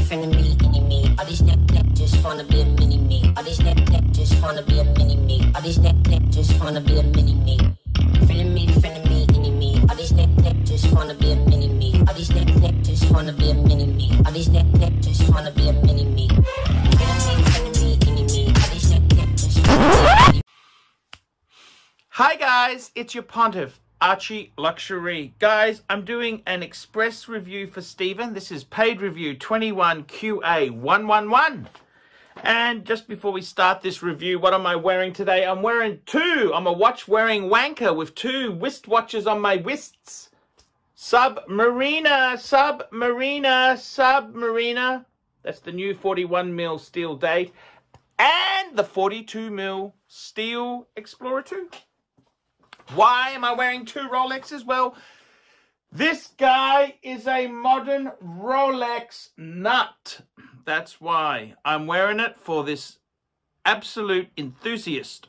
finna me, me. All these neck just wanna be a mini me. All these neck just wanna be a mini me. All these neck just wanna be a mini me. Finna me, me. All these neck just wanna be a mini me. All these neck just wanna be a mini me. All these neck just wanna be a mini me. Finna me, me. All these neck just wanna be a mini me. Hi guys, it's your pontiff, ArchieLuxury. Guys, I'm doing an express review for Stephen. This is paid review 21QA111. And just before we start this review, what am I wearing today? I'm wearing two. I'm a watch-wearing wanker with two wristwatches on my wrists. Submariner. That's the new 41mm steel date. And the 42mm steel Explorer 2. Why am I wearing two Rolexes? Well, this guy is a modern Rolex nut. That's why I'm wearing it, for this absolute enthusiast.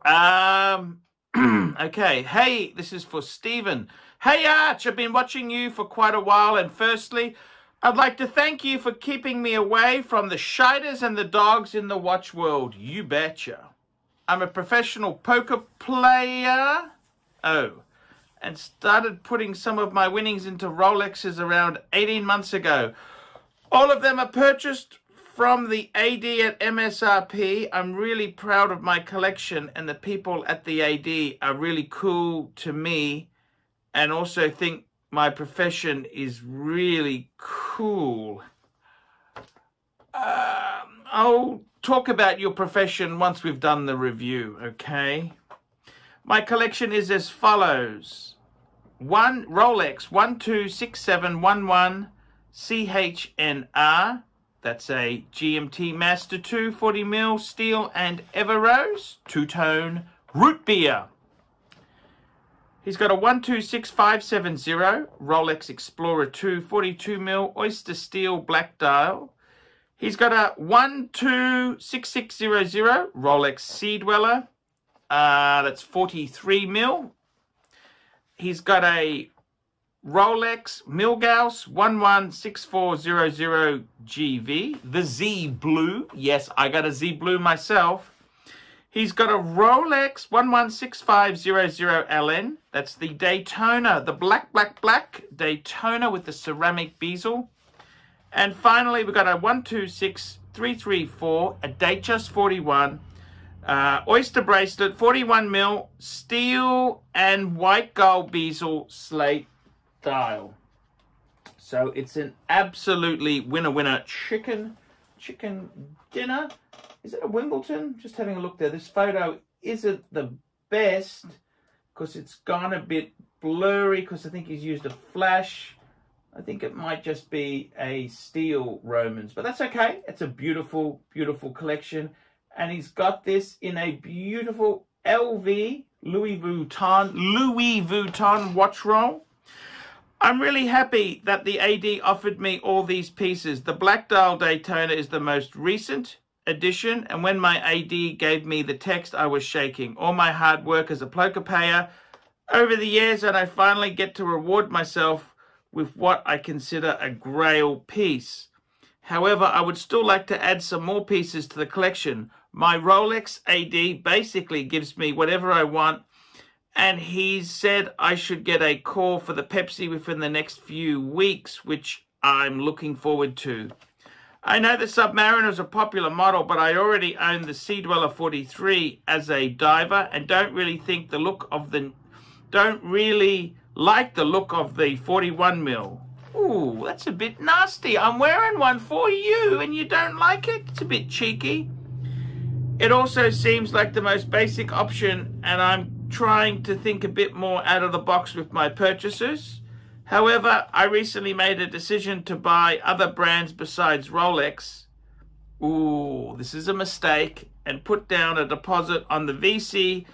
Okay, hey, this is for Stephen. Hey Arch, I've been watching you for quite a while, and firstly, I'd like to thank you for keeping me away from the shiters and the dogs in the watch world. You betcha. I'm a professional poker player. And started putting some of my winnings into Rolexes around 18 months ago. All of them are purchased from the AD at MSRP. I'm really proud of my collection, and the people at the AD are really cool to me, and also think my profession is really cool. I'll talk about your profession once we've done the review, okay? My collection is as follows. One Rolex 126711 CHNR. That's a GMT Master 2 40mm steel and Everose two-tone root beer. He's got a 126570 Rolex Explorer 2 42mm Oyster Steel black dial. He's got a 126600 Rolex Sea Dweller. That's 43mm. He's got a Rolex Milgauss 116400 GV, the Z Blue. Yes, I got a Z Blue myself. He's got a Rolex 116500 LN. That's the Daytona, the black Daytona with the ceramic bezel. And finally, we've got a 126334, a Datejust 41. Oyster bracelet, 41mm, steel and white gold bezel slate dial. So it's an absolutely winner chicken dinner. Is it a Wimbledon? Just having a look there. This photo isn't the best because it's gone a bit blurry because I think he's used a flash. I think it might just be a steel Romans, but that's okay. It's a beautiful, beautiful collection. And he's got this in a beautiful LV, Louis Vuitton watch roll. I'm really happy that the AD offered me all these pieces. The Black Dial Daytona is the most recent addition. And when my AD gave me the text, I was shaking. All my hard work as a poker player over the years, and I finally get to reward myself with what I consider a grail piece. However, I would still like to add some more pieces to the collection. My Rolex AD basically gives me whatever I want, and he said I should get a call for the Pepsi within the next few weeks, which I'm looking forward to. I know the Submariner is a popular model, but I already own the Sea Dweller 43 as a diver, and don't really like the look of the 41mm. Ooh, that's a bit nasty. I'm wearing one for you and you don't like it? It's a bit cheeky. It also seems like the most basic option, and I'm trying to think a bit more out of the box with my purchases. However, I recently made a decision to buy other brands besides Rolex. Ooh, this is a mistake. And put down a deposit on the VC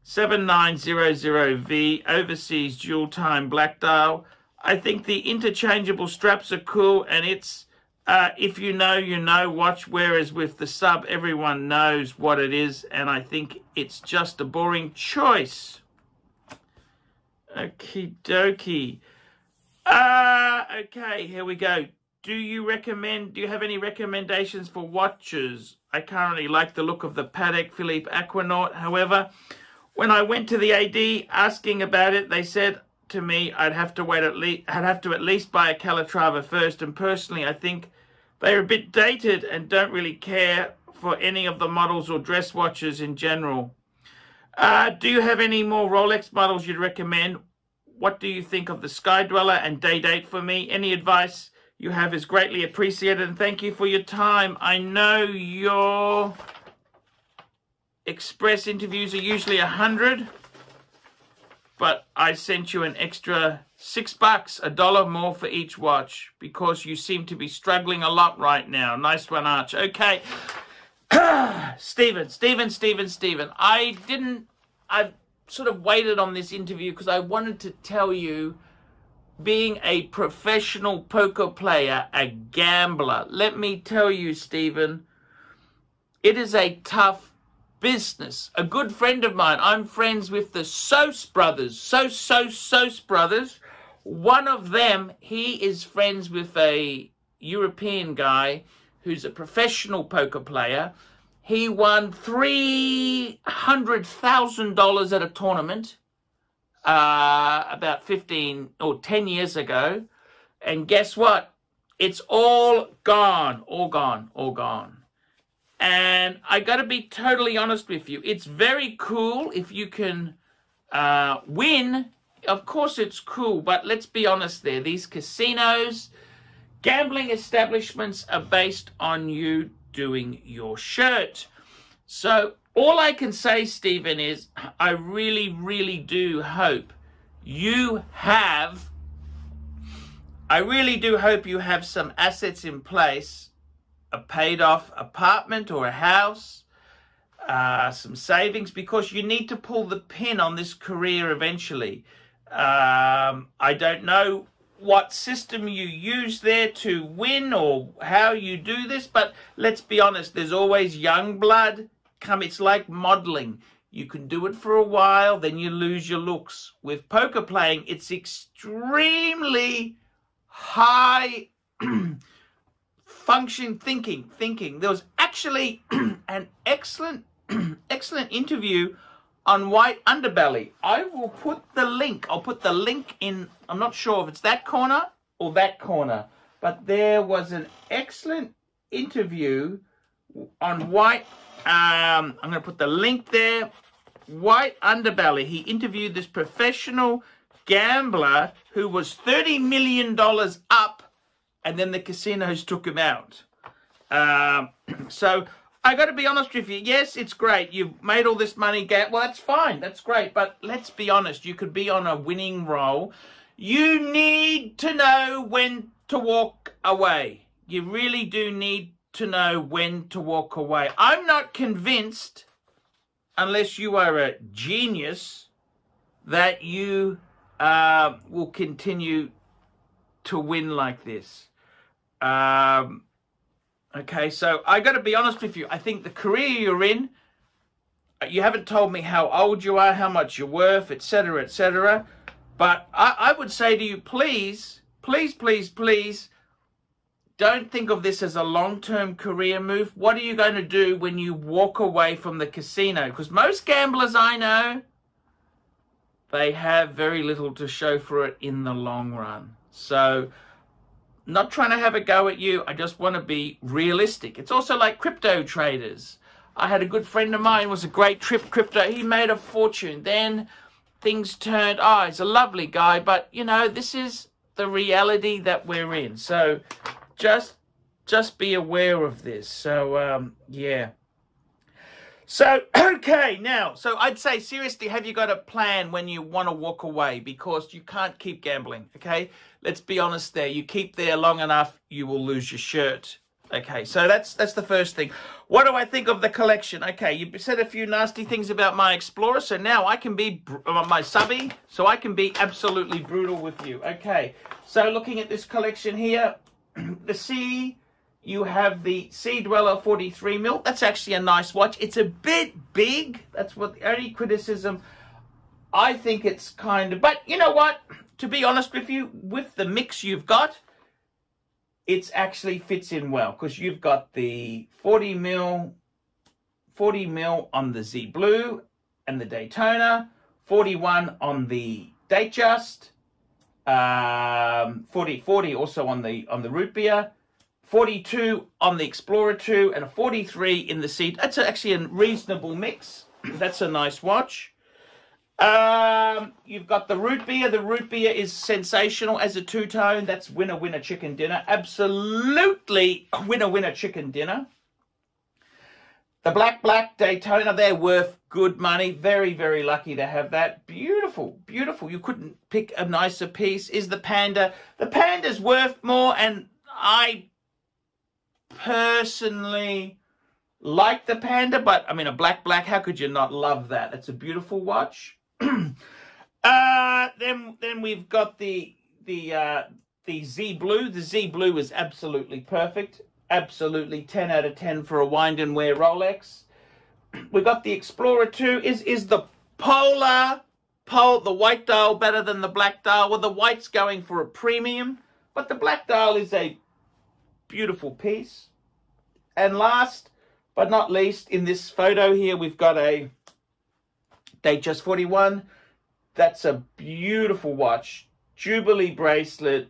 7900V overseas dual time black dial. I think the interchangeable straps are cool, and it's if you know, you know watch, whereas with the Sub, everyone knows what it is, and I think it's just a boring choice. Okie dokie. Okay, here we go. do you have any recommendations for watches? I currently like the look of the Patek Philippe Aquanaut. However, when I went to the AD asking about it, they said to me I'd have to at least buy a Calatrava first, and personally I think they're a bit dated and don't really care for any of the models or dress watches in general. Do you have any more Rolex models you'd recommend? What do you think of the Sky Dweller and Day Date for me? Any advice you have is greatly appreciated, and thank you for your time. I know your express interviews are usually 100, but I sent you an extra $6, $1 more for each watch, because you seem to be struggling a lot right now. Nice one, Arch. Okay. Stephen. I've sort of waited on this interview because I wanted to tell you, being a professional poker player, a gambler, let me tell you, Stephen, it is a tough business. A good friend of mine, I'm friends with the Sos brothers, Sos brothers. One of them, he is friends with a European guy who's a professional poker player. He won $300,000 at a tournament about 15 or 10 years ago. And guess what? It's all gone, all gone. And I got to be totally honest with you. It's very cool if you can win. Of course it's cool, but let's be honest there. These casinos, gambling establishments are based on you doing your shirt. So all I can say, Stephen, is I really do hope you have, some assets in place, a paid off apartment or a house, some savings, because you need to pull the pin on this career eventually. I don't know what system you use there to win or how you do this, but let's be honest, there's always young blood come. It's like modeling. You can do it for a while, then you lose your looks. With poker playing, it's extremely high function thinking. There was actually an excellent interview on white underbelly. I will put the link. I'll put the link in. I'm not sure if it's that corner or that corner, but there was an excellent interview on white. I'm going to put the link there. White underbelly. He interviewed this professional gambler who was $30 million up, and then the casinos took him out. So I got to be honest with you. Yes, it's great. You've made all this money. Well, that's fine. That's great. But let's be honest. You could be on a winning roll. You need to know when to walk away. You really do need to know when to walk away. I'm not convinced, unless you are a genius, that you will continue to win like this. Okay, so I got to be honest with you. I think the career you're in, you haven't told me how old you are, how much you're worth, etc., etc. But I would say to you, please, don't think of this as a long-term career move. What are you going to do when you walk away from the casino? Because most gamblers I know, they have very little to show for it in the long run. So, not trying to have a go at you. I just want to be realistic. It's also like crypto traders. I had a good friend of mine, was a great crypto. He made a fortune. Then things turned, he's a lovely guy. But, you know, this is the reality that we're in. So, just be aware of this. So, yeah. So, okay, now, so I'd say, seriously, have you got a plan when you want to walk away? Because you can't keep gambling, okay? Let's be honest there. You keep there long enough, you will lose your shirt. Okay, so that's the first thing. What do I think of the collection? Okay, you said a few nasty things about my Explorer, so now I can be, my subby, so I can be absolutely brutal with you. Okay, so looking at this collection here, the C, you have the Sea Dweller 43 mil. That's actually a nice watch. It's a bit big. That's what the only criticism. I think it's kind of, but you know what? To be honest with you, with the mix you've got, it actually fits in well because you've got the 40 mil on the Z Blue and the Daytona, 41 on the Datejust, 40 also on the Root Beer, 42 on the Explorer 2, and a 43 in the C. That's actually a reasonable mix. That's a nice watch. You've got the Root Beer. The Root Beer is sensational as a two-tone. That's winner, winner, chicken dinner. Absolutely winner, winner, chicken dinner. The Black Daytona, they're worth good money. Very, very lucky to have that. Beautiful, beautiful. You couldn't pick a nicer piece. Is the Panda. The Panda's worth more, and I personally like the Panda, but I mean a black, how could you not love that? It's a beautiful watch. Then we've got the Z Blue. The Z Blue is absolutely perfect. Absolutely 10 out of 10 for a wind and wear Rolex. We've got the Explorer 2. Is the the white dial better than the black dial? Well, the white's going for a premium, but the black dial is a beautiful piece. And last but not least, in this photo here, we've got a Datejust 41. That's a beautiful watch. Jubilee bracelet.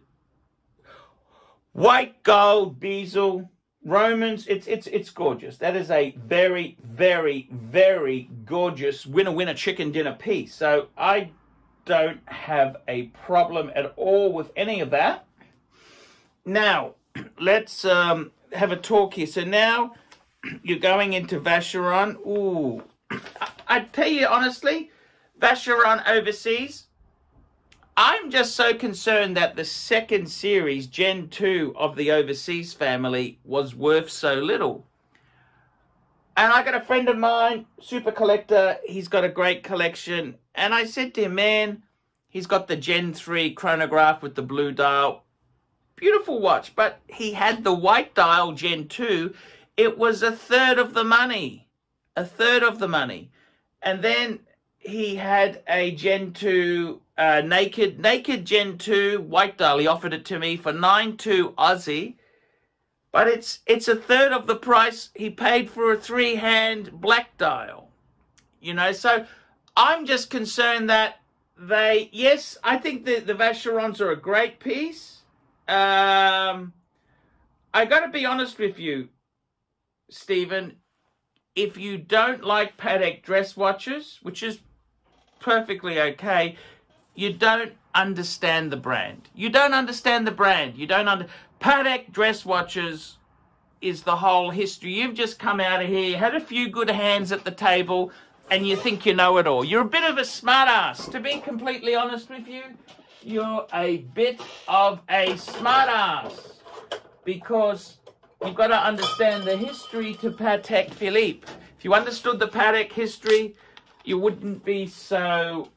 White gold bezel. Romans. It's gorgeous. That is a very, very, very gorgeous winner chicken dinner piece. So I don't have a problem at all with any of that. Now, let's have a talk here. So now you're going into Vacheron. Ooh, I tell you honestly, Vacheron overseas, I'm just so concerned that the second series, Gen 2 of the overseas family, was worth so little. And I got a friend of mine, super collector, he's got a great collection. And I said to him, man, he's got the Gen 3 chronograph with the blue dial. Beautiful watch, but he had the white dial Gen 2. It was a third of the money. A third of the money. And then he had a Gen 2 naked Gen 2 white dial. He offered it to me for 9.2 Aussie. But it's a third of the price he paid for a 3-hand black dial. You know, so I'm just concerned that yes, I think the Vacherons are a great piece. I got to be honest with you, Stephen. If you don't like Patek dress watches, which is perfectly okay, you don't understand the brand. You don't understand the brand. Patek dress watches is the whole history. You've just come out of here, had a few good hands at the table, and you think you know it all. You're a bit of a smart ass. To be completely honest with you, you're a bit of a smart ass, because you've got to understand the history to Patek Philippe. If you understood the Patek history, you wouldn't be so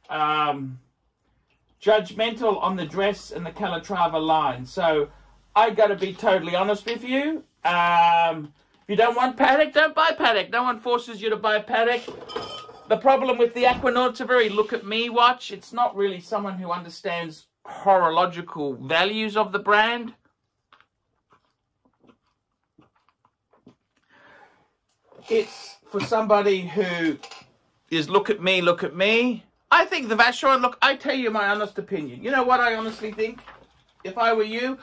judgmental on the dress and the Calatrava line. So I got to be totally honest with you. If you don't want Patek, don't buy Patek. No one forces you to buy Patek. The problem with the Aquanaut, it's a very look-at-me watch. It's not really someone who understands horological values of the brand. It's for somebody who is look at me. I think the Vacheron, look, I tell you my honest opinion. You know what I honestly think? If I were you,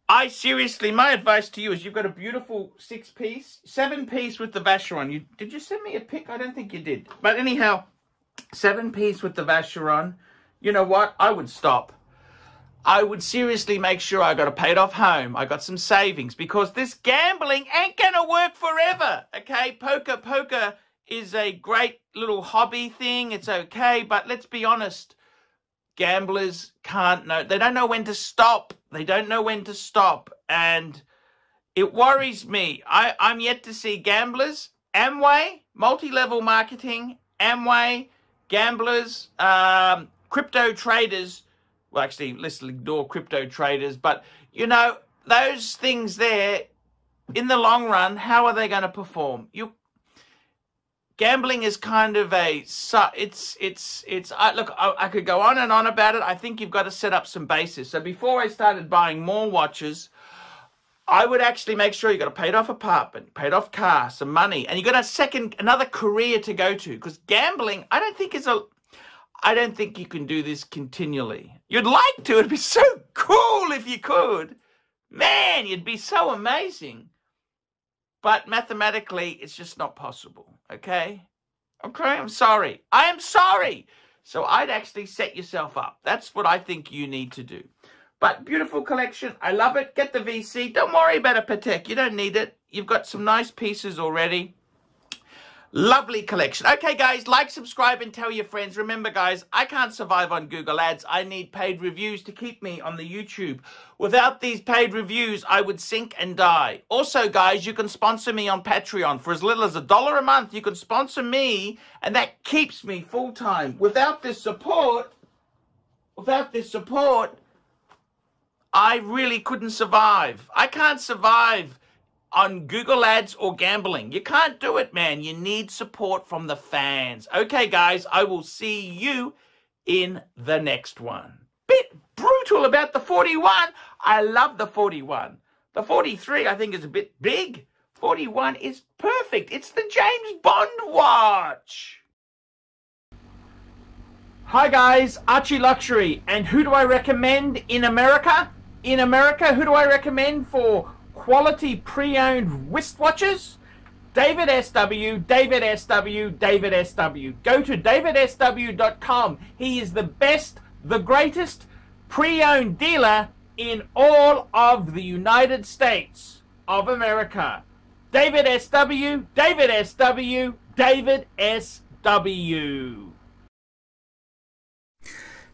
my advice to you is you've got a beautiful 7-piece with the Vacheron. Did you send me a pic? I don't think you did. But anyhow, 7-piece with the Vacheron. You know what? I would stop. I would seriously make sure I got a paid off home. I got some savings, because this gambling ain't going to work forever. Okay, poker is a great little hobby thing. It's okay, but let's be honest. Gamblers they don't know when to stop. They don't know when to stop. And it worries me. I'm yet to see gamblers, Amway, multi-level marketing, Amway, gamblers, crypto traders. Well, actually, let's ignore crypto traders. But, you know, those things there, in the long run, how are they going to perform? Gambling is kind of look, I could go on and on about it. I think you've got to set up some bases. So before I started buying more watches, I would actually make sure you got a paid off apartment, paid off car, some money, and you got another career to go to. Because gambling, I don't think you can do this continually. You'd like to. It'd be so cool if you could. Man, you'd be so amazing. But mathematically, it's just not possible. Okay? Okay, I'm sorry. I am sorry. So I'd actually set yourself up. That's what I think you need to do. But beautiful collection. I love it. Get the VC. Don't worry about a Patek. You don't need it. You've got some nice pieces already. Lovely collection. Okay, guys, like, subscribe, and tell your friends. Remember, guys, I can't survive on Google Ads. I need paid reviews to keep me on the YouTube. Without these paid reviews, I would sink and die. Also, guys, you can sponsor me on Patreon. For as little as $1 a month, you can sponsor me, and that keeps me full-time. Without this support, I really couldn't survive. I can't survive on Google Ads or gambling. You can't do it, man. You need support from the fans. Okay, guys, I will see you in the next one. Bit brutal about the 41. I love the 41. The 43, I think, is a bit big. 41 is perfect. It's the James Bond watch. Hi, guys. ArchieLuxury. And who do I recommend in America? In America, who do I recommend for quality pre-owned wristwatches? David SW, David SW, David SW. Go to davidsw.com. He is the best, the greatest pre-owned dealer in all of the United States of America. David SW, David SW, David SW.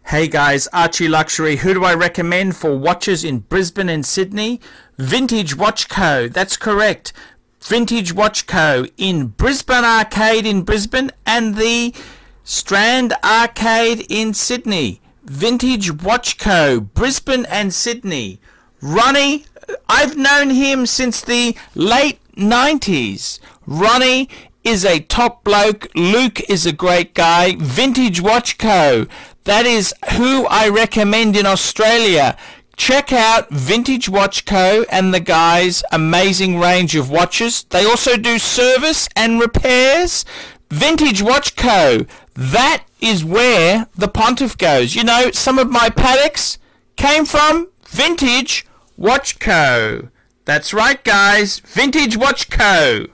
Hey guys, ArchieLuxury. Who do I recommend for watches in Brisbane and Sydney? Vintage Watch Co. That's correct. Vintage Watch Co. in Brisbane Arcade in Brisbane and the Strand Arcade in Sydney. Vintage Watch Co. Brisbane and Sydney. Ronnie, I've known him since the late 90s. Ronnie is a top bloke. Luke is a great guy. Vintage Watch Co. That is who I recommend in Australia. Check out Vintage Watch Co. and the guys' amazing range of watches. They also do service and repairs. Vintage Watch Co. That is where the Pontiff goes. You know, some of my Pateks came from Vintage Watch Co. That's right, guys. Vintage Watch Co.